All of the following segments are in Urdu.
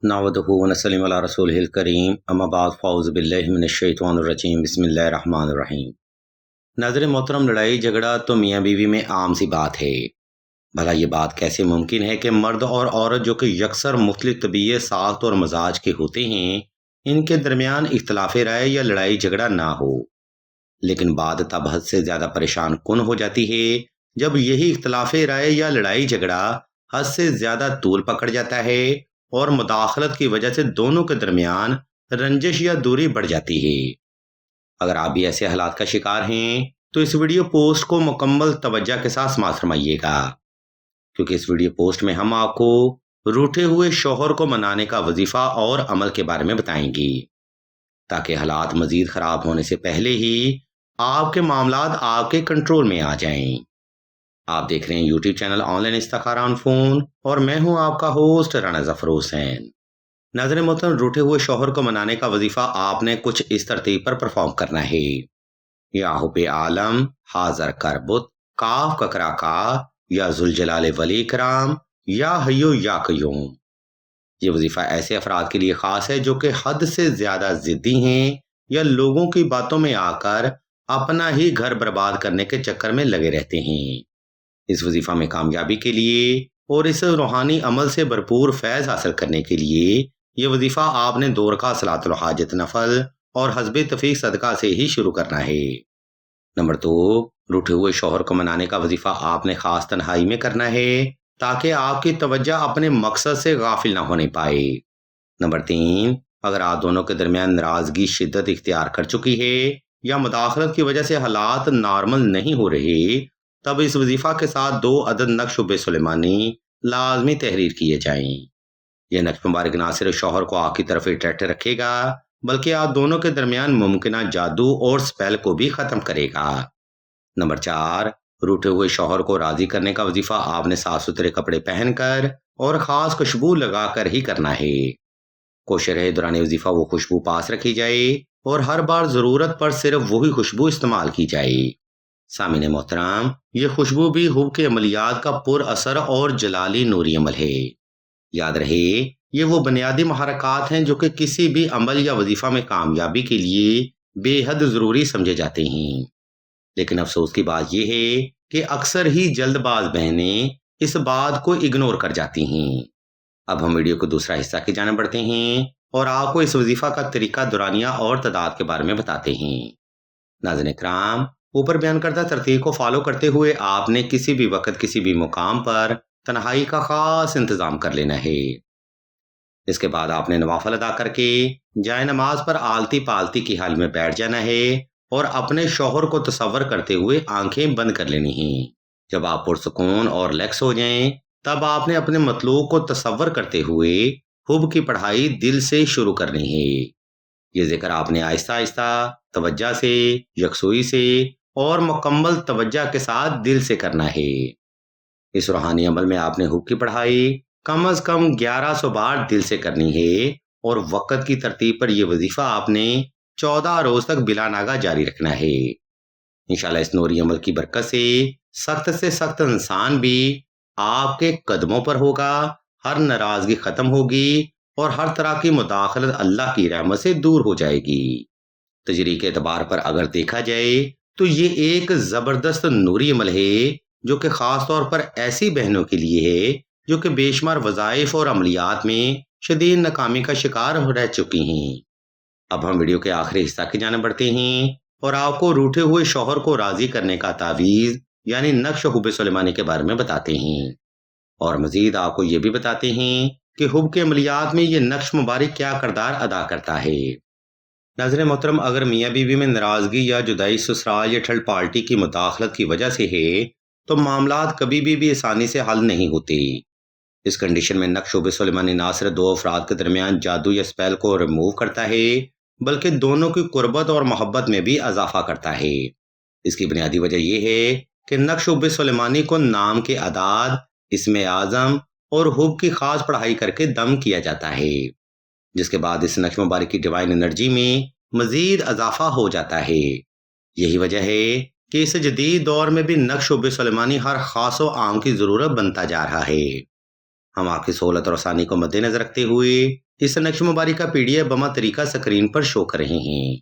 نحمدہ ونصلی علی رسولہ الکریم اما بعد فاعوذ باللہ من الشیطان الرجیم بسم اللہ الرحمن الرحیم۔ ناظرین محترم، لڑائی جھگڑا تو میاں بیوی میں عام سی بات ہے۔ بھلا یہ بات کیسے ممکن ہے کہ مرد اور عورت جو کہ یکسر مختلف طبیعت، ساخت اور مزاج کے ہوتے ہیں، ان کے درمیان اختلاف رائے یا لڑائی جھگڑا نہ ہو؟ لیکن بات تب حد سے زیادہ پریشان کن ہو جاتی ہے جب یہی اختلاف رائے یا لڑائی جھگڑا حد سے زیادہ طول پکڑ جاتا ہے اور مداخلت کی وجہ سے دونوں کے درمیان رنجش یا دوری بڑھ جاتی ہے۔ اگر آپ بھی ایسے حالات کا شکار ہیں تو اس ویڈیو پوسٹ کو مکمل توجہ کے ساتھ سماعت فرمائیے گا، کیونکہ اس ویڈیو پوسٹ میں ہم آپ کو روٹھے ہوئے شوہر کو منانے کا وظیفہ اور عمل کے بارے میں بتائیں گے، تاکہ حالات مزید خراب ہونے سے پہلے ہی آپ کے معاملات آپ کے کنٹرول میں آ جائیں۔ آپ دیکھ رہے ہیں یوٹیوب چینل آن لائن استخارہ آن فون، اور میں ہوں آپ کا ہوسٹ رانا ظفر حسین۔ ناظرین محترم، روٹھے ہوئے شوہر کو منانے کا وظیفہ آپ نے کچھ اس ترتیب پر پرفارم کرنا ہے۔ یا حب عالم حاضر کربت کاف ککرا کا، یا ذوالجلال ولی کرام، یا حیو یا قیوم۔ یہ وظیفہ ایسے افراد کے لیے خاص ہے جو کہ حد سے زیادہ ضدی ہیں یا لوگوں کی باتوں میں آ کر اپنا ہی گھر برباد کرنے کے چکر میں لگے رہتے ہیں۔ اس وظیفہ میں کامیابی کے لیے اور اس روحانی عمل سے بھرپور فیض حاصل کرنے کے لیے یہ وظیفہ آپ نے 2 رکعت صلاۃ الحاجت نفل اور حسب تفیق صدقہ سے ہی شروع کرنا ہے۔ نمبر 2، روٹھے ہوئے شوہر کو منانے کا وظیفہ آپ نے خاص تنہائی میں کرنا ہے تاکہ آپ کی توجہ اپنے مقصد سے غافل نہ ہونے پائے۔ نمبر 3، اگر آپ دونوں کے درمیان ناراضگی شدت اختیار کر چکی ہے یا مداخلت کی وجہ سے حالات نارمل نہیں ہو رہے، تب اس وظیفہ کے ساتھ 2 عدد نقش شب سلیمانی لازمی تحریر کیے جائیں۔ یہ نقش مبارک نہ صرف شوہر کو آپ کی طرف اٹریکٹ رکھے گا بلکہ آپ دونوں کے درمیان ممکنہ جادو اور سپیل کو بھی ختم کرے گا۔ نمبر 4، روٹھے ہوئے شوہر کو راضی کرنے کا وظیفہ آپ نے صاف ستھرے کپڑے پہن کر اور خاص خوشبو لگا کر ہی کرنا ہے۔ کوشش رہے دوران وظیفہ وہ خوشبو پاس رکھی جائے اور ہر بار ضرورت پر صرف وہی خوشبو استعمال کی جائے۔ سامعین محترم، یہ خوشبو بھی حب کے عملیات کا پر اثر اور جلالی نوری عمل ہے۔ یاد رہے، یہ وہ بنیادی محرکات ہیں جو کہ کسی بھی عمل یا وظیفہ میں کامیابی کے لیے بے حد ضروری سمجھے جاتے ہیں۔ لیکن افسوس کی بات یہ ہے کہ اکثر ہی جلد باز بہنیں اس بات کو اگنور کر جاتی ہیں۔ اب ہم ویڈیو کو دوسرا حصہ کی جانب بڑھتے ہیں اور آپ کو اس وظیفہ کا طریقہ، دورانیہ اور تعداد کے بارے میں بتاتے ہیں۔ ناظرین کرام، اوپر بیان کردہ ترتیب کو فالو کرتے ہوئے آپ نے کسی بھی وقت کسی بھی مقام پر تنہائی کا خاص انتظام کر لینا ہے۔ اس کے بعد آپ نے نوافل ادا کر کے جائے نماز پر آلتی پالتی کی حال میں بیٹھ جانا ہے اور اپنے شوہر کو تصور کرتے ہوئے آنکھیں بند کر لینی ہیں۔ جب آپ پرسکون اور ریلیکس ہو جائیں تب آپ نے اپنے مطلوب کو تصور کرتے ہوئے حب کی پڑھائی دل سے شروع کرنی ہے۔ یہ ذکر آپ نے آہستہ آہستہ، توجہ سے، یکسوئی سے اور مکمل توجہ کے ساتھ دل سے کرنا ہے۔ اس روحانی عمل میں آپ نے حب کی پڑھائی کم از کم 1100 بار دل سے کرنی ہے اور وقت کی ترتیب پر یہ وظیفہ آپ نے 14 روز تک بلا ناغہ جاری رکھنا ہے۔ انشاءاللہ اس نوری عمل کی برکت سے سخت انسان بھی آپ کے قدموں پر ہوگا، ہر ناراضگی ختم ہوگی اور ہر طرح کی مداخلت اللہ کی رحمت سے دور ہو جائے گی۔ تجریح کے اعتبار پر اگر دیکھا جائے تو یہ ایک زبردست نوری عمل ہے جو کہ خاص طور پر ایسی بہنوں کے لیے ہے جو کہ بے شمار وظائف اور عملیات میں شدید ناکامی کا شکار رہ چکی ہیں۔ اب ہم ویڈیو کے آخری حصہ کی جانب بڑھتے ہیں اور آپ کو روٹھے ہوئے شوہر کو راضی کرنے کا تعویذ یعنی نقش حب سلیمانی کے بارے میں بتاتے ہیں، اور مزید آپ کو یہ بھی بتاتے ہیں کہ حب کے عملیات میں یہ نقش مبارک کیا کردار ادا کرتا ہے۔ ناظرین محترم، اگر میاں بیوی میں ناراضگی یا جدائی سسرال یا تھرڈ پارٹی کی مداخلت کی وجہ سے ہے تو معاملات کبھی بھی آسانی سے حل نہیں ہوتے۔ اس کنڈیشن میں نقش حب سلیمانی نہ صرف 2 افراد کے درمیان جادو یا سپیل کو ریموو کرتا ہے بلکہ دونوں کی قربت اور محبت میں بھی اضافہ کرتا ہے۔ اس کی بنیادی وجہ یہ ہے کہ نقش حب سلیمانی کو نام کے اعداد، اسم اعظم اور حب کی خاص پڑھائی کر کے دم کیا جاتا ہے، جس کے بعد اس نقش مبارک کی ڈیوائن انرجی میں مزید اضافہ ہو جاتا ہے۔ یہی وجہ ہے کہ اس جدید دور میں بھی نقش حب سلیمانی ہر خاص و عام کی ضرورت بنتا جا رہا ہے۔ ہم آپ کی سہولت اور آسانی کو مد نظر رکھتے ہوئے اس نقش مبارک کا PDF بما طریقہ سکرین پر شو کر رہے ہیں۔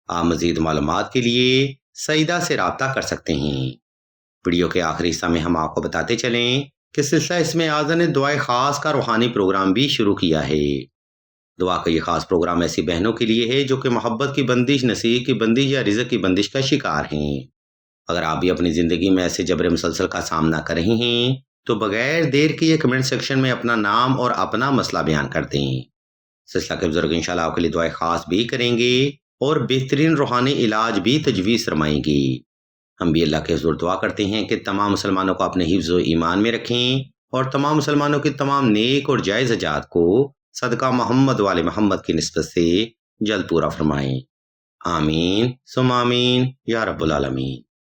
آپ مزید معلومات کے لیے سعیدہ سے رابطہ کر سکتے ہیں۔ ویڈیو کے آخری حصہ میں ہم آپ کو بتاتے چلیں کہ سلسلہ اسم اعظم نے دعائے خاص کا روحانی پروگرام بھی شروع کیا ہے۔ دعا کا یہ خاص پروگرام ایسی بہنوں کے لیے ہے جو کہ محبت کی بندش، نصیب کی بندش یا رزق کی بندش کا شکار ہیں۔ اگر آپ بھی اپنی زندگی میں ایسے جبر مسلسل کا سامنا کر رہے ہیں تو بغیر دیر کیے کمنٹ سیکشن میں اپنا نام اور اپنا مسئلہ بیان کر دیں۔ سلسلہ کے بزرگ انشاءاللہ آپ کے لیے دعائے خاص بھی کریں گے اور بہترین روحانی علاج بھی تجویز فرمائیں گی۔ ہم بھی اللہ کے حضور دعا کرتے ہیں کہ تمام مسلمانوں کو اپنے حفظ و ایمان میں رکھیں اور تمام مسلمانوں کی تمام نیک اور جائز حاجات کو صدقہ محمد والے محمد کی نسبت سے جلد پورا فرمائیں۔ آمین ثم آمین یا رب العالمین۔